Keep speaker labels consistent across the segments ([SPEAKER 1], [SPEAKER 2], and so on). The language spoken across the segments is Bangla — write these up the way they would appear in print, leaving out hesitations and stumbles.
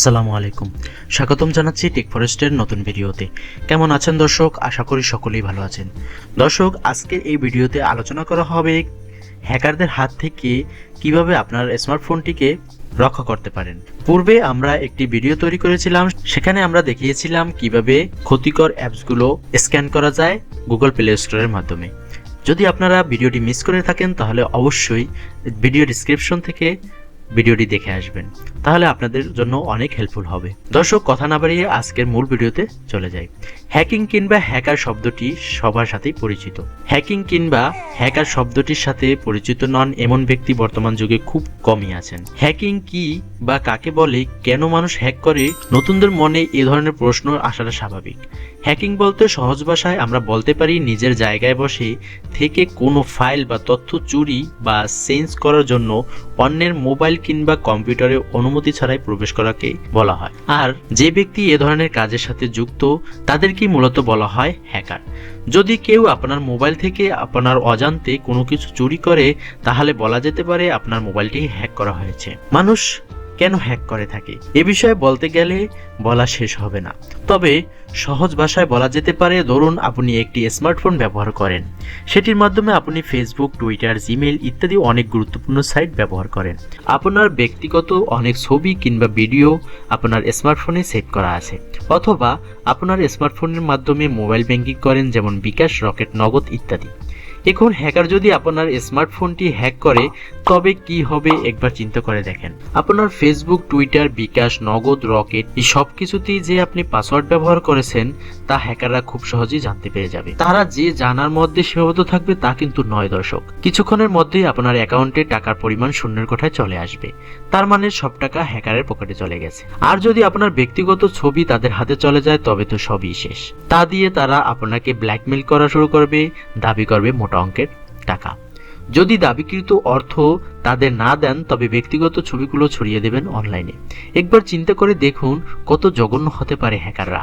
[SPEAKER 1] আসসালামু আলাইকুম, স্বাগতম জানাচ্ছি টেক ফরেস্টের নতুন ভিডিওতে। কেমন আছেন দর্শক? আশা করি সকলেই ভালো আছেন। দর্শক, আজকের এই ভিডিওতে আলোচনা করা হবে হ্যাকারদের হাত থেকে কিভাবে আপনার স্মার্টফোনটিকে রক্ষা করতে পারেন। পূর্বে আমরা একটি ভিডিও তৈরি করেছিলাম, সেখানে আমরা দেখিয়েছিলাম কিভাবে ক্ষতিকর অ্যাপসগুলো স্ক্যান করা যায় গুগল প্লে স্টোরের মাধ্যমে। যদি আপনারা ভিডিওটি মিস করে থাকেন তাহলে অবশ্যই ভিডিও ডিসক্রিপশন থেকে ভিডিওটি দেখে আসবেন, তাহলে আপনাদের জন্য অনেক হেল্পফুল হবে। দর্শক, কথা না বাড়িয়ে আজকের মূল ভিডিওতে চলে যাই। হ্যাকিং কিংবা হ্যাকার শব্দটি সবার সাথেই পরিচিত। হ্যাকিং কিংবা হ্যাকার শব্দটির সাথে পরিচিত নন এমন ব্যক্তি বর্তমান যুগে খুব কমই আছেন। হ্যাকিং কি বা কাকে বলে, কেন মানুষ হ্যাক করে, নতুনদের মনে এ ধরনের প্রশ্ন আসাটা স্বাভাবিক। হ্যাকিং বলতে সহজ ভাষায় আমরা বলতে পারি নিজের জায়গায় বসে থেকে কোনো ফাইল বা তথ্য চুরি বা চেঞ্জ করার জন্য অন্যের মোবাইল কিংবা কম্পিউটারে অনুমতি ছাড়াই প্রবেশ করাকে বলা হয়। আর যে ব্যক্তি এ ধরনের কাজের সাথে যুক্ত তাদেরকেই মূলত বলা হয় হ্যাকার। যদি কেউ আপনার মোবাইল থেকে আপনার অজান্তে কোনো কিছু চুরি করে, তাহলে বলা যেতে পারে আপনার মোবাইলটি হ্যাক করা হয়েছে। মানুষ কেন হ্যাক করে থাকে এ বিষয়ে বলতে গেলে বলা শেষ হবে না, তবে সহজ ভাষায় বলা যেতে পারে, ধরুন আপনি একটি স্মার্টফোন ব্যবহার করেন, সেটির মাধ্যমে আপনি ফেসবুক, টুইটার, জিমেইল ইত্যাদি অনেক গুরুত্বপূর্ণ সাইট ব্যবহার করেন। আপনার ব্যক্তিগত অনেক ছবি কিংবা ভিডিও আপনার স্মার্টফোনে সেভ করা আছে, অথবা আপনার স্মার্টফোনের মাধ্যমে মোবাইল ব্যাংকিং করেন, যেমন বিকাশ, রকেট, নগদ ইত্যাদি। এখন হ্যাকার যদি আপনার স্মার্টফোনটি হ্যাক করে তবে কি হবে একবার চিন্তা করে দেখেন। আপনার ফেসবুক, টুইটার, বিকাশ, নগদ, রকেট এই সব কিছুতেই যে আপনি পাসওয়ার্ড ব্যবহার করেছেন তা হ্যাকাররা খুব সহজেই জানতে পেরে যাবে। তারা যে জানার মধ্যে সীমাবদ্ধ থাকবে তা কিন্তু নয় দর্শক, কিছুক্ষণের মধ্যেই আপনার অ্যাকাউন্টে টাকার পরিমাণ শূন্যের কোঠায় চলে আসবে। তার মানে সব টাকা হ্যাকারের পকেটে চলে গেছে। আর যদি আপনার ব্যক্তিগত ছবি তাদের হাতে চলে যায় তবে তো সবই শেষ। তা দিয়ে তারা আপনাকে ব্ল্যাকমেইল করা শুরু করবে, দাবি করবে মোটা অঙ্কের টাকা। যদি দাবিকৃত অর্থ তাদের না দেন তবে ব্যক্তিগত ছবিগুলো ছড়িয়ে দেবেন অনলাইনে। একবার চিন্তা করে দেখুন কত জঘন্য হতে পারে হ্যাকাররা।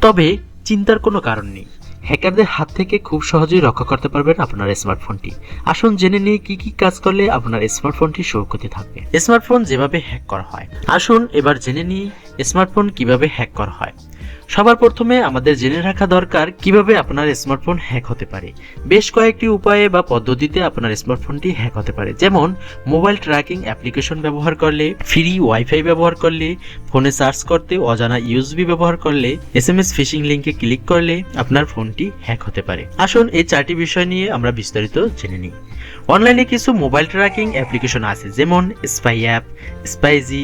[SPEAKER 1] তবে চিন্তার কোনো কারণ নেই, হ্যাকারদের হাত থেকে খুব সহজেই রক্ষা করতে পারবেন আপনার স্মার্টফোনটি। আসুন জেনে নিই কি কি কাজ করলে আপনার স্মার্টফোনটি সুরক্ষিত থাকবে। স্মার্টফোন যেভাবে হ্যাক করা হয়, আসুন এবার জেনে নিই স্মার্টফোন কিভাবে হ্যাক করা হয়। সবার প্রথমে আমাদের জেনে রাখা দরকার কিভাবে আপনার স্মার্টফোন হ্যাক হতে পারে। বেশ কয়েকটি উপায়ে বা পদ্ধতিতে আপনার স্মার্টফোনটি হ্যাক হতে পারে, যেমন মোবাইল ট্র্যাকিং অ্যাপ্লিকেশন ব্যবহার করলে, ফ্রি ওয়াইফাই ব্যবহার করলে, ফোনে সার্চ করতে অজানা ইউএসবি ব্যবহার করলে, এসএমএস ফিশিং লিংকে ক্লিক করলে আপনার ফোনটি হ্যাক হতে পারে। আসুন এই চারটি বিষয় নিয়ে আমরা বিস্তারিত জেনে নিই। অনলাইনে কিছু মোবাইল ট্র্যাকিং অ্যাপ্লিকেশন আছে, যেমন স্পাই অ্যাপ, স্পাইজি,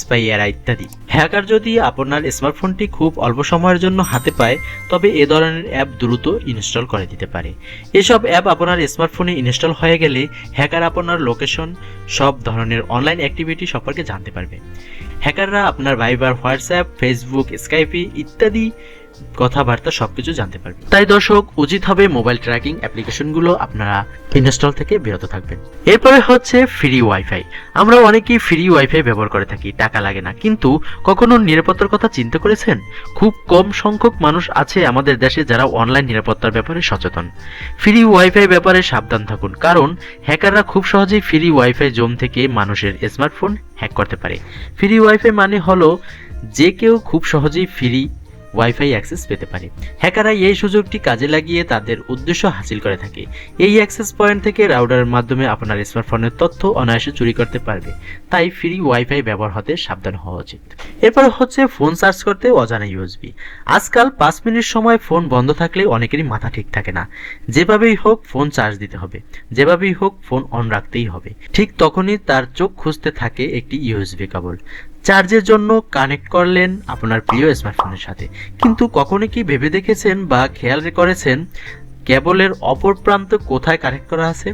[SPEAKER 1] স্পাই এরা ইত্যাদি। হ্যাকার যদি আপনার স্মার্টফোনটি খুব অল্প সময়ের জন্য হাতে পায় তবে এ ধরনের অ্যাপ দ্রুত ইনস্টল করে দিতে পারে। এসব অ্যাপ আপনার স্মার্টফোনে ইনস্টল হয়ে গেলে হ্যাকার আপনার লোকেশন, সব ধরনের অনলাইন অ্যাক্টিভিটি সম্পর্কে জানতে পারবে। হ্যাকাররা আপনার ভাইবার, হোয়াটসঅ্যাপ, ফেসবুক, স্কাইপি ইত্যাদি কথাবার্তা সবকিছু জানতে পারবে। তাই দর্শক, উচিত হবে মোবাইল ট্র্যাকিং অ্যাপ্লিকেশনগুলো আপনারা ইনস্টল থেকে বিরত থাকবেন। এরপরে হচ্ছে ফ্রি ওয়াইফাই। আমরা অনেকেই ফ্রি ওয়াইফাই ব্যবহার করে থাকি, টাকা লাগে না, কিন্তু কখনো নিরাপত্তার কথা চিন্তা করেছেন? খুব কম সংখ্যক মানুষ আছে আমাদের দেশে যারা অনলাইন নিরাপত্তার ব্যাপারে সচেতন। ফ্রি ওয়াইফাই ব্যাপারে সাবধান থাকুন, কারণ হ্যাকাররা খুব সহজেই ফ্রি ওয়াইফাই জোন থেকে মানুষের স্মার্টফোন হ্যাক করতে পারে। ফ্রি ওয়াইফাই মানে হলো যে কেউ খুব সহজেই ফ্রি ওয়াইফাই অ্যাক্সেস পেতে পারে। হ্যাকাররা এই সুযোগটি কাজে লাগিয়ে তাদের উদ্দেশ্য হাসিল করে থাকে। এই অ্যাক্সেস পয়েন্ট থেকে রাউটারের মাধ্যমে আপনার স্মার্টফোনের তথ্য অনায়াসে চুরি করতে পারবে। তাই ফ্রি ওয়াইফাই ব্যবহার হতে সাবধান হওয়া উচিত। এরপর হচ্ছে ফোন সার্চ করতে অজানা ইউএসবি। আজকাল 5 মিনিট সময় ফোন বন্ধ থাকলে অনেকেরই মাথা ঠিক থাকে না। যেভাবেই হোক ফোন চার্জ দিতে হবে, যেভাবেই হোক ফোন অন রাখতেই হবে। ঠিক তখনই তার চোখ খুঁজতে থাকে একটি ইউএসবি কেবল। চার্জের জন্য কানেক্ট করলেন আপনার প্রিয় স্মার্টফোনের সাথে, কিন্তু কখনো কি ভেবে দেখেছেন বা খেয়াল করেছেন কেবলের অপর প্রান্ত কোথায় কানেক্ট করা আছে?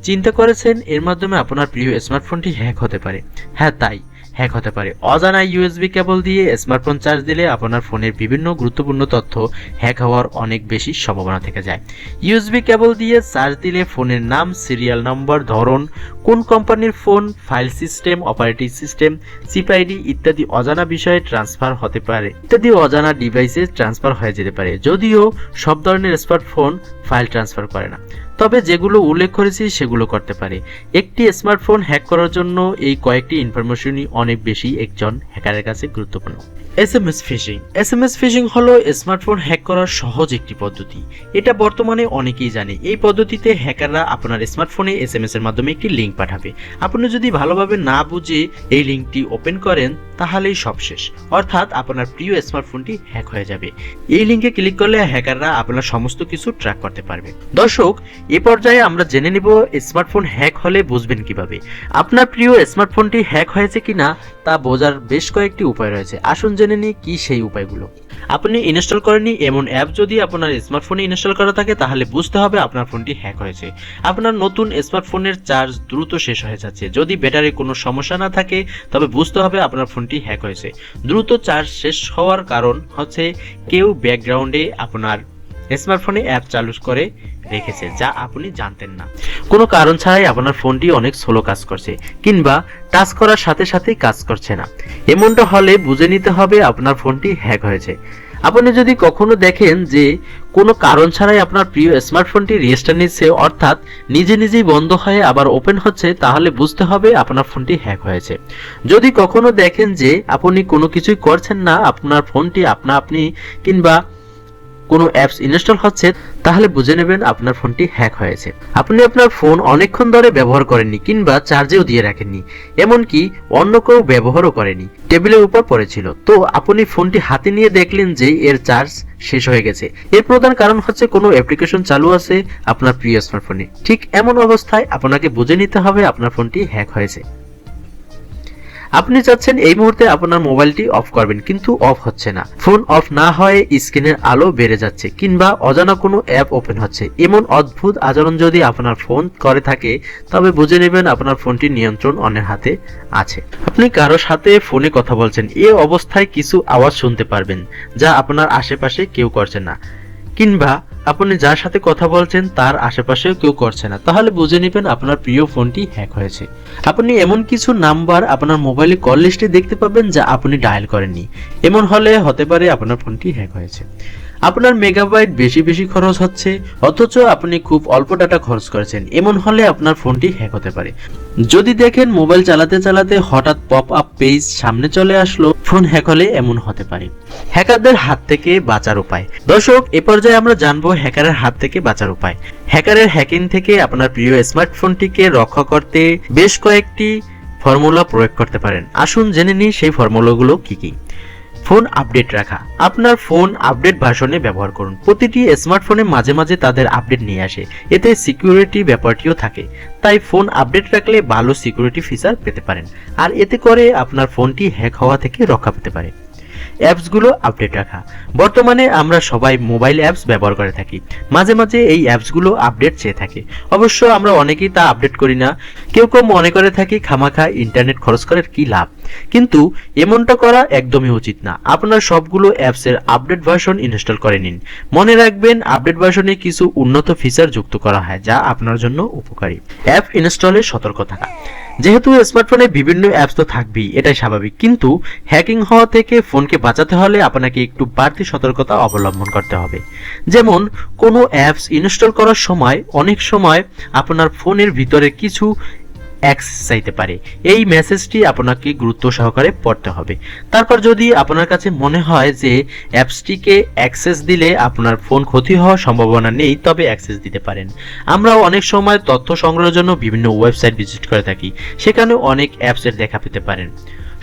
[SPEAKER 1] চিন্তা করেছেন এর মাধ্যমে আপনার প্রিয় স্মার্টফোনটি হ্যাক হতে পারে? হ্যাঁ, তাই হ্যাক হতে পারে। অজানা ইউএসবি কেবল দিয়ে স্মার্টফোন চার্জ দিলে আপনার ফোনের বিভিন্ন গুরুত্বপূর্ণ তথ্য হ্যাক হওয়ার অনেক বেশি সম্ভাবনা থেকে যায়। ইউএসবি কেবল দিয়ে চার্জ দিলে ফোনের নাম, সিরিয়াল নম্বর, ধরন, কোন কোম্পানির phone, file system, operating system, chip ID ইত্যাদি অজানা বিষয়ে ট্রান্সফার হতে পারে, ইত্যাদি অজানা ডিভাইসে ট্রান্সফার হয়ে যেতে পারে। যদিও সব ধরনের স্মার্টফোন ফাইল ট্রান্সফার করে না, তবে যেগুলো উল্লেখ করেছি সেগুলো করতে পারে। একটি স্মার্টফোন হ্যাক করার জন্য এই কয়েকটি ইনফরমেশনই অনেক বেশি একজন হ্যাকারের কাছে গুরুত্বপূর্ণ। SMS phishing. এসএমএস ফিশিং হলো স্মার্টফোন হ্যাক করার সহজ একটি পদ্ধতি। এটা বর্তমানে অনেকেই জানে। এই পদ্ধতিতে হ্যাকাররা আপনার স্মার্টফোনে এসএমএস এর মাধ্যমে একটি লিঙ্ক পাঠাবে। আপনি যদি ভালোভাবে না বুঝে এই লিঙ্কটি ওপেন করেন তাহলেই সব শেষ, অর্থাৎ আপনার প্রিয় স্মার্টফোনটি হ্যাক হয়ে যাবে। এই লিঙ্কে ক্লিক করলে হ্যাকাররা আপনার সমস্ত কিছু ট্র্যাক করতে পারবে। দর্শক, এই পর্যায়ে আমরা জেনে নিব স্মার্টফোন হ্যাক হলে বুঝবেন কিভাবে। আপনার প্রিয় স্মার্টফোনটি হ্যাক হয়েছে কিনা তা বোঝার বেশ কয়েকটি উপায় রয়েছে। আসুন জেনে নিই কি সেই উপায়গুলো। আপনি ইনস্টল করেননি এমন অ্যাপ যদি আপনার স্মার্টফোনে ইনস্টল করা থাকে তাহলে বুঝতে হবে আপনার ফোনটি হ্যাক হয়েছে। আপনার নতুন স্মার্টফোনের চার্জ দ্রুত শেষ হয়ে যাচ্ছে। যদি ব্যাটারির কোনো সমস্যা না থাকে তবে বুঝতে হবে আপনার ফোনটি হ্যাক হয়েছে। দ্রুত চার্জ শেষ হওয়ার কারণ হচ্ছে কেউ ব্যাকগ্রাউন্ডে আপনার স্মার্টফোনে অ্যাপ চালু করে রেখেছে যা আপনি জানতেন না। কোনো কারণ ছাড়াই আপনার ফোনটি অনেক স্লো কাজ করছে কিংবা টাচ করার সাথে সাথেই কাজ করছে না। এমনটা হলে বুঝে নিতে হবে আপনার ফোনটি হ্যাক হয়েছে। আপনি যদি কখনো দেখেন যে কোনো কারণ ছাড়াই আপনার প্রিয় স্মার্টফোনটি রেস্টার্ট নিচ্ছে, অর্থাৎ নিজে নিজেই বন্ধ হয়ে আবার ওপেন হচ্ছে, তাহলে বুঝতে হবে আপনার ফোনটি হ্যাক হয়েছে। যদি কখনো দেখেন যে আপনি কোনো কিছুই করছেন না, আপনার ফোনটি আপনি কিংবা কোনো অ্যাপস ইনস্টল হচ্ছে, তাহলে বুঝে নেবেন আপনার ফোনটি হ্যাক হয়েছে। আপনি আপনার ফোন অনেকক্ষণ ধরে ব্যবহার করেননি কিংবা চার্জেও দিয়ে রাখেননি, এমনকি অন্য কেউ ব্যবহারও করেনি, টেবিলের উপর পড়েছিল, তো আপনি ফোনটি হাতে নিয়ে দেখলেন যে এর চার্জ শেষ হয়ে গেছে। এর প্রধান কারণ হচ্ছে কোনো অ্যাপ্লিকেশন চালু আছে আপনার প্রিয় স্মার্টফোনে। ঠিক এমন অবস্থায় আপনাকে বুঝে নিতে হবে আপনার ফোনটি হ্যাক হয়েছে। আপনি চাচ্ছেন এই মুহূর্তে আপনার মোবাইলটি অফ করবেন, কিন্তু অফ হচ্ছে না। ফোন অফ না হয়ে স্ক্রিনের আলো বেড়ে যাচ্ছে কিংবা অজানা কোনো অ্যাপ ওপেন হচ্ছে। এমন অদ্ভুত আচরণ যদি আপনার ফোন করে থাকে তবে বুঝে নেবেন আপনার ফোনটির নিয়ন্ত্রণ অন্যের হাতে আছে। আপনি কারোর সাথে ফোনে কথা বলছেন, এই অবস্থায় কিছু আওয়াজ শুনতে পারবেন যা আপনার আশেপাশে কেউ করছে না, কিংবা আপনি যার সাথে কথা বলছেন তার আশেপাশেও কেউ করছে না, তাহলে বুঝে নেবেন আপনার প্রিয় ফোনটি হ্যাক হয়েছে। আপনি এমন কিছু নাম্বার আপনার মোবাইলে কল লিস্টে দেখতে পাবেন যা আপনি ডায়াল করেননি। এমন হলে হতে পারে আপনার ফোনটি হ্যাক হয়েছে। আপনার মেগাবাইট বেশি বেশি খরচ হচ্ছে অথচ আপনি খুব অল্প ডাটা খরচ করেছেন, এমন হলে আপনার ফোনটি হ্যাক হতে পারে। যদি দেখেন মোবাইল চালাতে চালাতে হঠাৎ পপ আপ পেজ সামনে চলে আসলো, ফোন হ্যাক হলে এমন হতে পারে। হ্যাকারদের হাত থেকে বাঁচার উপায়। দর্শক, এ পর্যায়ে আমরা জানবো হ্যাকারের হাত থেকে বাঁচার উপায়। হ্যাকারের হ্যাকিং থেকে আপনার প্রিয় স্মার্টফোনটিকে রক্ষা করতে বেশ কয়েকটি ফর্মুলা প্রয়োগ করতে পারেন। আসুন জেনে নিই সেই ফর্মুলাগুলো কি কি। ফোন আপডেট রাখা। আপনার ফোন আপডেট ভার্সনে ব্যবহার করুন। প্রতিটি স্মার্টফোনে মাঝে মাঝে তাদের আপডেট নিয়ে আসে, এতে সিকিউরিটি ব্যাপারটিও থাকে, তাই ফোন আপডেট রাখলে ভালো সিকিউরিটি ফিচার পেতে পারেন, আর এতে করে আপনার ফোনটি হ্যাক হওয়া থেকে রক্ষা পেতে পারে। অ্যাপসগুলো আপডেট রাখা। বর্তমানে আমরা সবাই মোবাইল অ্যাপস ব্যবহার করে থাকি, মাঝে মাঝে এই অ্যাপসগুলো আপডেট চেয়ে থাকে। অবশ্য আমরা অনেকেই তা আপডেট করি না। কেউ কেউ মনে করে থাকি খামাখা ইন্টারনেট খরচ করে কি লাভ, কিন্তু এমনটা করা একদমই উচিত না। আপনার সবগুলো অ্যাপসের আপডেট ভার্সন ইনস্টল করে নিন। মনে রাখবেন আপডেট ভার্সনে কিছু উন্নত ফিচার যুক্ত করা হয় যা আপনার জন্য উপকারী। অ্যাপ ইনস্টলে সতর্ক থাকা। যেহেতু স্মার্টফোনে বিভিন্ন অ্যাপস তো থাকবেই, এটাই স্বাভাবিক, কিন্তু হ্যাকিং হওয়া থেকে ফোনকে বাঁচাতে হলে আপনাকে একটু বাড়তি সতর্কতা অবলম্বন করতে হবে। যেমন কোনো অ্যাপস ইনস্টল করার সময় অনেক সময় আপনার ফোনের ভিতরে কিছু অ্যাক্সেস চাইতে পারে। এই মেসেজটি আপনাকে গুরুত্ব সহকারে পড়তে হবে। তারপর যদি আপনার কাছে মনে হয় যে অ্যাপসটিকে অ্যাক্সেস দিলে আপনার ফোন ক্ষতি হওয়ার সম্ভাবনা নেই, তবে অ্যাক্সেস দিতে পারেন। আমরাও অনেক সময় তথ্য সংগ্রহের জন্য বিভিন্ন ওয়েবসাইট ভিজিট করে থাকি, সেখানে অনেক অ্যাপসের দেখা পেতে পারেন।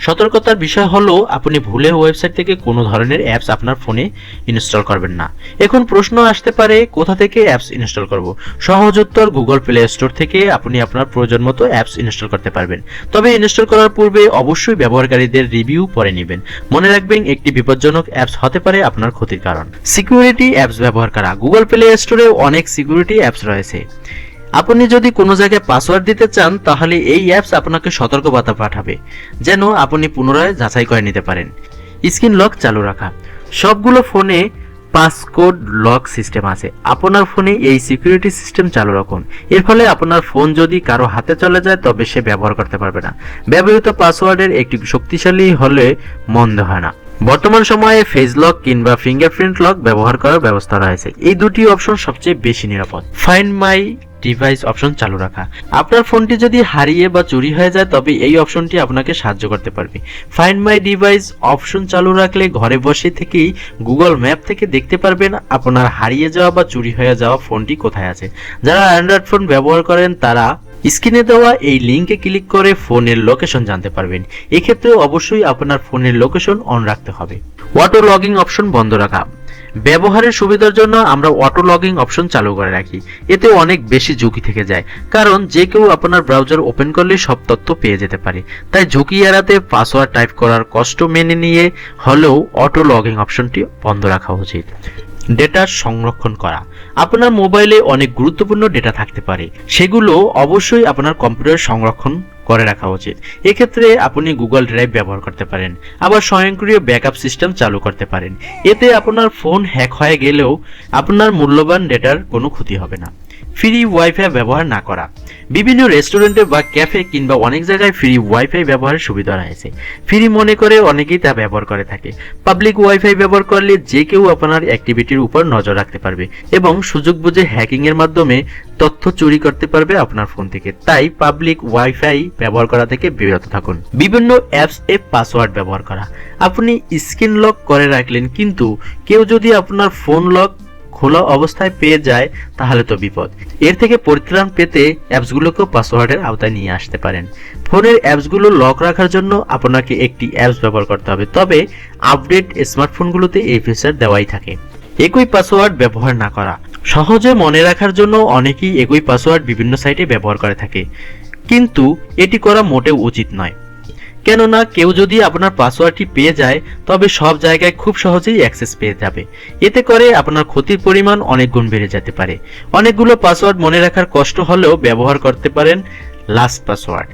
[SPEAKER 1] সতর্কতার বিষয় হলো আপনি ভুলে ওয়েবসাইট থেকে কোনো ধরনের অ্যাপস আপনার ফোনে ইনস্টল করবেন না। এখন প্রশ্ন আসতে পারে কোথা থেকে অ্যাপস ইনস্টল করব? সহজ উত্তর, গুগল প্লে স্টোর থেকে আপনি আপনার প্রয়োজন মতো অ্যাপস ইনস্টল করতে পারবেন। তবে ইনস্টল করার পূর্বে অবশ্যই ব্যবহারকারীদের রিভিউ পড়ে নেবেন। মনে রাখবেন একটি বিপজ্জনক অ্যাপস হতে পারে আপনার ক্ষতির কারণ। সিকিউরিটি অ্যাপস ব্যবহার করা। গুগল প্লে স্টোরে অনেক সিকিউরিটি অ্যাপস রয়েছে। আপনি যদি কোনো জায়গায় পাসওয়ার্ড দিতে চান তাহলে এই অ্যাপস আপনাকে সতর্কবার্তা পাঠাবে যেন আপনি পুনরায় যাচাই করে নিতে পারেন। স্ক্রিন লক চালু রাখা। সবগুলো ফোনে পাসকোড লক সিস্টেম আছে। আপনার ফোনে এই সিকিউরিটি সিস্টেম চালু রাখুন। এর ফলে আপনার ফোন যদি কারো হাতে চলে যায় তবে সে ব্যবহার করতে পারবে না। ব্যবহৃত পাসওয়ার্ডের একটি শক্তিশালী হলে মন্দ হয় না। বর্তমান সময়ে ফেস লক কিংবা ফিঙ্গারপ্রিন্ট লক ব্যবহার করার ব্যবস্থা রয়েছে। এই দুটি অপশন সবচেয়ে বেশি নিরাপদ। ফাইন্ড মাই ডিভাইস অপশন চালু রাখা। আপনার ফোনটি যদি হারিয়ে বা চুরি হয়ে যায় তবে এই অপশনটি আপনাকে সাহায্য করতে পারবে। ফাইন্ড মাই ডিভাইস অপশন চালু রাখলে ঘরে বসে থেকেই গুগল ম্যাপ থেকে দেখতে পারবেন আপনার হারিয়ে যাওয়া বা চুরি হয়ে যাওয়া ফোনটি কোথায় আছে। যারা অ্যান্ড্রয়েড ফোন ব্যবহার করেন তারা স্ক্রিনে দেওয়া এই লিঙ্কে ক্লিক করে ফোনের লোকেশন জানতে পারবেন। এক্ষেত্রে অবশ্যই আপনার ফোনের লোকেশন অন রাখতে হবে। অটো লগিং অপশন বন্ধ রাখা। ব্যবহারের সুবিধার জন্য আমরা অটো লগিং অপশন চালু করে রাখি। এতে অনেক বেশি ঝুঁকি থেকে যায়, কারণ যে কেউ আপনার ব্রাউজার ওপেন করলে সব তথ্য পেয়ে যেতে পারে। তাই ঝুঁকি এড়াতে পাসওয়ার্ড টাইপ করার কষ্ট মেনে নিয়ে হলেও অটো লগিং অপশনটি বন্ধ রাখা উচিত। ডেটা সংরক্ষণ করা। আপনার মোবাইলে অনেক গুরুত্বপূর্ণ ডেটা থাকতে পারে, সেগুলো অবশ্যই আপনার কম্পিউটারে সংরক্ষণ করে রাখা উচিত। এক্ষেত্রে আপনি গুগল ড্রাইভ ব্যবহার করতে পারেন, আবার স্বয়ংক্রিয় ব্যাকআপ সিস্টেম চালু করতে পারেন। এতে আপনার ফোন হ্যাক হয়ে গেলেও আপনার মূল্যবান ডেটার কোনো ক্ষতি হবে না। ফ্রি ওয়াইফাই ব্যবহার না করা। বিভিন্ন রেস্টুরেন্টে বা ক্যাফে কিংবা অনেক জায়গায় ফ্রি ওয়াইফাই ব্যবহারের সুবিধা রয়েছে। ফ্রি মনে করে অনেকেই তা ব্যবহার করে থাকে। পাবলিক ওয়াইফাই ব্যবহার করলে যে কেউ আপনার অ্যাক্টিভিটির উপর নজর রাখতে পারবে এবং সুযোগ বুঝে হ্যাকিং এর মাধ্যমে তথ্য চুরি করতে পারবে আপনার ফোন থেকে। তাই পাবলিক ওয়াইফাই ব্যবহার করা থেকে বিরত থাকুন। বিভিন্ন অ্যাপস এ পাসওয়ার্ড ব্যবহার করা। আপনি স্ক্রিন লক করে রাখলেন, কিন্তু কেউ যদি আপনার ফোন লক খোলা অবস্থায় পেয়ে যায় তাহলে তো বিপদ। এর থেকে পরিত্রাণ পেতে অ্যাপসগুলোকেও পাসওয়ার্ডের আওতায় নিয়ে আসতে পারেন। ফোনের অ্যাপসগুলো লক রাখার জন্য আপনাকে একটি অ্যাপস ব্যবহার করতে হবে, তবে আপডেট স্মার্টফোনগুলোতে এই ফিচার দেওয়াই থাকে। একই পাসওয়ার্ড ব্যবহার না করা। সহজে মনে রাখার জন্য অনেকেই একই পাসওয়ার্ড বিভিন্ন সাইটে ব্যবহার করে থাকে, কিন্তু এটি করা মোটেও উচিত নয়। কেননা কেউ যদি আপনার পাসওয়ার্ডটি পেয়ে যায় তবে সব জায়গায় খুব সহজেই অ্যাক্সেস পেয়ে যাবে। এতে করে আপনার ক্ষতির পরিমাণ অনেক গুণ বেড়ে যেতে পারে। অনেকগুলো পাসওয়ার্ড মনে রাখার কষ্ট হলেও ব্যবহার করতে পারেন লাস্ট পাসওয়ার্ড।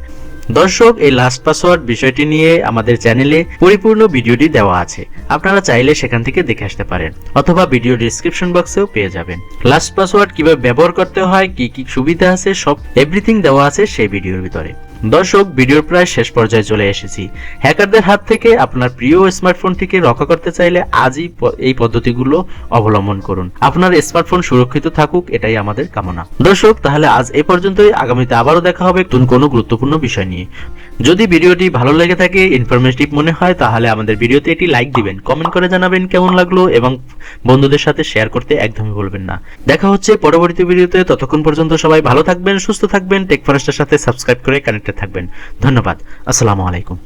[SPEAKER 1] দর্শক, এই লাস্ট পাসওয়ার্ড বিষয়টি নিয়ে আমাদের চ্যানেলে পরিপূর্ণ ভিডিওটি দেওয়া আছে, আপনারা চাইলে সেখান থেকে দেখে আসতে পারেন, অথবা ভিডিও ডেসক্রিপশন বক্সেও পেয়ে যাবেন। লাস্ট পাসওয়ার্ড কিভাবে ব্যবহার করতে হয়, কি কি সুবিধা আছে, সব এভরিথিং দেওয়া আছে সেই ভিডিওর ভিতরে। দর্শক, ভিডিওর প্রায় শেষ পর্যায়ে চলে এসেছি। হ্যাকারদের হাত থেকে আপনার প্রিয় স্মার্টফোনটিকে রক্ষা করতে চাইলে আজই এই পদ্ধতিগুলো অবলম্বন করুন। আপনার স্মার্টফোন সুরক্ষিত থাকুক, এটাই আমাদের কামনা। দর্শক, তাহলে আজ এই পর্যন্তই। আগামীতে আবারও দেখা হবে নতুন কোনো গুরুত্বপূর্ণ বিষয় নিয়ে। যদি ভিডিওটি ভালো লেগে থাকে, ইনফরমেটিভ মনে হয়, তাহলে আমাদের ভিডিওতে একটি লাইক দিবেন, কমেন্ট করে জানাবেন কেমন লাগলো এবং বন্ধুদের সাথে শেয়ার করতে একদমই ভুলবেন না। দেখা হচ্ছে পরবর্তী ভিডিওতে। ততক্ষণ পর্যন্ত সবাই ভালো থাকবেন, সুস্থ থাকবেন। টেক ফরেস্টের সাথে সাবস্ক্রাইব করে কানেক্টেড থাকবেন। ধন্যবাদ। আসসালামু আলাইকুম।